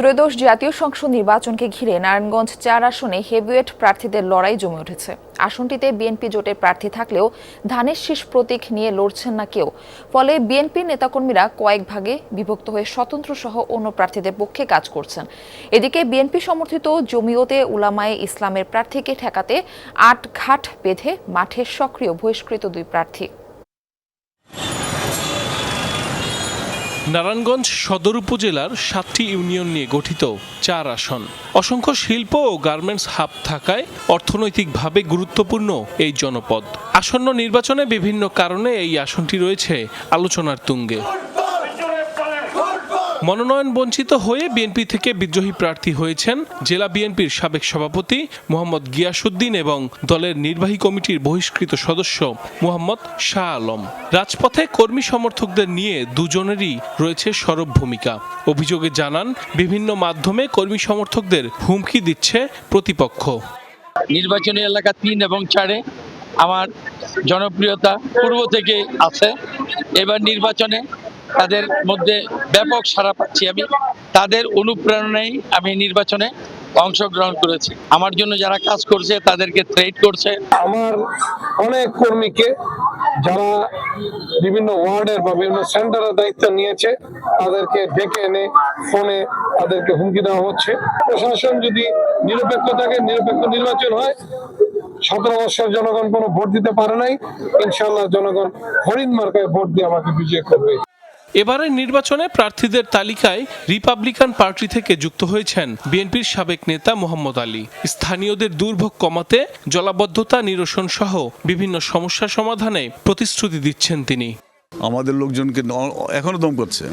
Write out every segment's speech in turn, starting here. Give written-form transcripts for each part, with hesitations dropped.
ত্রয়োদশ জাতীয় সংসদ নির্বাচনকে ঘিরে নারায়ণগঞ্জ ৪ আসনে হেভিওয়েট প্রার্থীদের লড়াই জমে উঠেছে। আসনটিতে বিএনপি জোটের প্রার্থী থাকলেও ধানের শীষ প্রতীক নিয়ে লড়ছেন না কেউ। ফলে বিএনপির নেতাকর্মীরা কয়েক ভাগে বিভক্ত হয়ে স্বতন্ত্র সহ অন্য প্রার্থীদের পক্ষে কাজ করছেন। এদিকে বিএনপি সমর্থিত জমিয়তে উলামায়ে ইসলামের প্রার্থীকে ঠেকাতে ৮ ঘাট বেঁধে মাঠে সক্রিয় বহিষ্কৃত ২ প্রার্থী। নারায়ণগঞ্জ সদর উপজেলার ৭টি ইউনিয়ন নিয়ে গঠিত ৪ আসন। অসংখ্য শিল্প ও গার্মেন্টস হাব থাকায় অর্থনৈতিকভাবে গুরুত্বপূর্ণ এই জনপদ। আসন্ন নির্বাচনে বিভিন্ন কারণে এই আসনটি রয়েছে আলোচনার তুঙ্গে। মনোনয়ন বঞ্চিত হয়ে বিএনপি থেকে বিদ্রোহী প্রার্থী হয়েছেন জেলা বিএনপির সাবেক সভাপতি মোহাম্মদ গিয়াসউদ্দিন এবং দলের নির্বাহী কমিটির বহিষ্কৃত সদস্য মোহাম্মদ শাহ আলম। রাজপথে কর্মী সমর্থকদের নিয়ে দুজনেরই রয়েছে সরব ভূমিকা। অভিযোগে জানান বিভিন্ন মাধ্যমে কর্মী সমর্থকদের হুমকি দিচ্ছে প্রতিপক্ষ। নির্বাচনী এলাকা ৩ এবং ৪-এ আমার জনপ্রিয়তা পূর্ব থেকে আছে। এবার নির্বাচনে তাদের মধ্যে ব্যাপক সাড়া পাচ্ছি। আমি তাদের অনুপ্রেরণায় আমি নির্বাচনে অংশগ্রহণ করেছি। আমার জন্য যারা কাজ করছে তাদেরকে থ্রেট করছে। আমার অনেক কর্মীকে যারা বিভিন্ন ওয়ার্ডের বা বিভিন্ন সেন্টারের দায়িত্ব নিয়েছে তাদেরকে ডেকে এনে ফোনে তাদেরকে হুমকি দেওয়া হচ্ছে। প্রশাসন যদি নিরপেক্ষ থাকে, নিরপেক্ষ নির্বাচন হয়, 17 বছর জনগণ কোনো ভোট দিতে পারে নাই, ইনশাআল্লাহ জনগণ হরিণ মার্কায় ভোট দিয়ে আমাকে বিজয় করবে। এবারের নির্বাচনে প্রার্থীদের তালিকায় রিপাবলিকান পার্টি থেকে যুক্ত হয়েছেন বিএনপির সাবেক নেতা মোহাম্মদ আলী। স্থানীয়দের দুর্ভোগ কমাতে জলাবদ্ধতা নিরসন সহ বিভিন্ন সমস্যা সমাধানে প্রতিশ্রুতি দিচ্ছেন তিনি। আমাদের লোকজনকে এখনো দম করছে।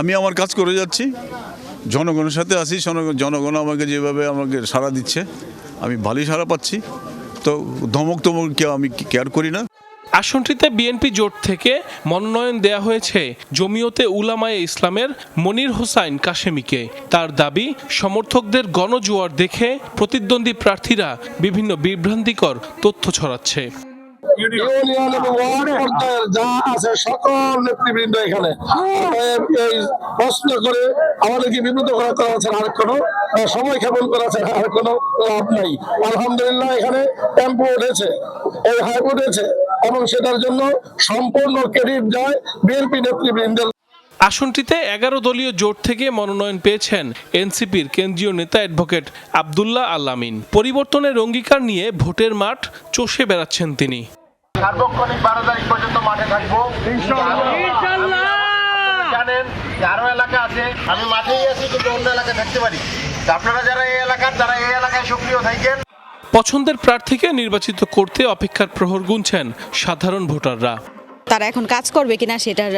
আমি আমার কাজ করে যাচ্ছি, জনগণের সাথে আছি। জনগণ আমাকে যেভাবে আমাকে সাড়া দিচ্ছে, আমি ভালোই সাড়া পাচ্ছি। তো ধমক আমি কেয়ার করি না। আসনটিতে বিএনপি জোট থেকে মনোনয়ন দেয়া হয়েছে জমিয়তে উলামায়ে ইসলামের মনির হোসাইন কাশেমিকে। তার দাবি, সমর্থকদের গণজোয়ার দেখে প্রতিদ্বন্দ্বী প্রার্থীরা বিভিন্ন বিভ্রান্তিকর তথ্য ছড়াচ্ছে। ইউনিয়ন এবং ওয়ার্ড পর্যায়ের যা আছে সকল নেতৃবৃন্দ এখানে এই প্রশ্ন করে আমাদেরকে বিব্রত করা আছে, আর কোনো সময় ক্ষেপণ করা আছে, আর কোনো লাভ নাই। আলহামদুলিল্লাহ এখানে টেম্পো উঠেছে, এই হাই উঠেছে এবং সেটার জন্য সম্পূর্ণ ক্রেডিট যায় বিএনপি নেতৃবৃন্দের। আসনটিতে 11 দলীয় জোট থেকে মনোনয়ন পেয়েছেন এনসিপির কেন্দ্রীয় নেতা অ্যাডভোকেট আব্দুল্লাহ আল আমিন। পরিবর্তনের অঙ্গীকার নিয়ে ভোটের মাঠ চষে বেড়াচ্ছেন তিনি। সার্বক্ষণিক 12 তারিখ পর্যন্ত মাঠে থাকবো ইনশাআল্লাহ। জানেন আরো এলাকা আছে, আমি মাঠেই আছি কিন্তু অন্য এলাকায় থাকতে পারি। আপনারা যারা এই এলাকার, তারা এই এলাকায় সক্রিয় থাকেন। পছন্দের প্রার্থীকে নির্বাচিত করতে অপেক্ষার প্রহর গুনছেন সাধারণ ভোটাররা। তারা এখন কাজ করবে কিনা সেটার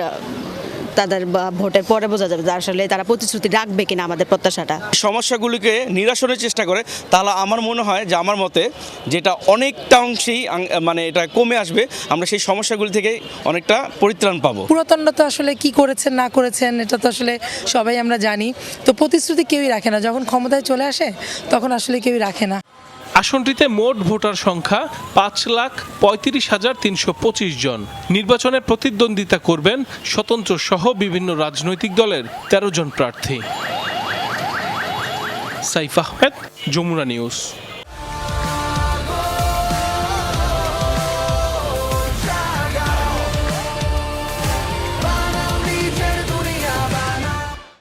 তাদের ভোটের পরে বোঝা যাবে, আসলে তারা প্রতিশ্রুতি রাখবে কিনা আমাদের প্রত্যাশাটা। সমস্যাগুলিকে নিরসনের চেষ্টা করে, তাহলে আমার মনে হয় যে আমার মতে যেটা অনেকটা অংশেই মানে এটা কমে আসবে, আমরা সেই সমস্যাগুলি থেকে অনেকটা পরিত্রাণ পাবো। পুরাতনরা তো আসলে কি করেছেন না করেছেন এটা তো আসলে সবাই আমরা জানি। তো প্রতিশ্রুতি কেউই রাখে না, যখন ক্ষমতায় চলে আসে তখন আসলে কেউই রাখে না। আসনটিতে মোট ভোটার সংখ্যা 5,35,325 জন। নির্বাচনে প্রতিদ্বন্দ্বিতা করবেন স্বতন্ত্র সহ বিভিন্ন রাজনৈতিক দলের 13 জন প্রার্থী। সাইফ আহমেদ, যমুনা নিউজ।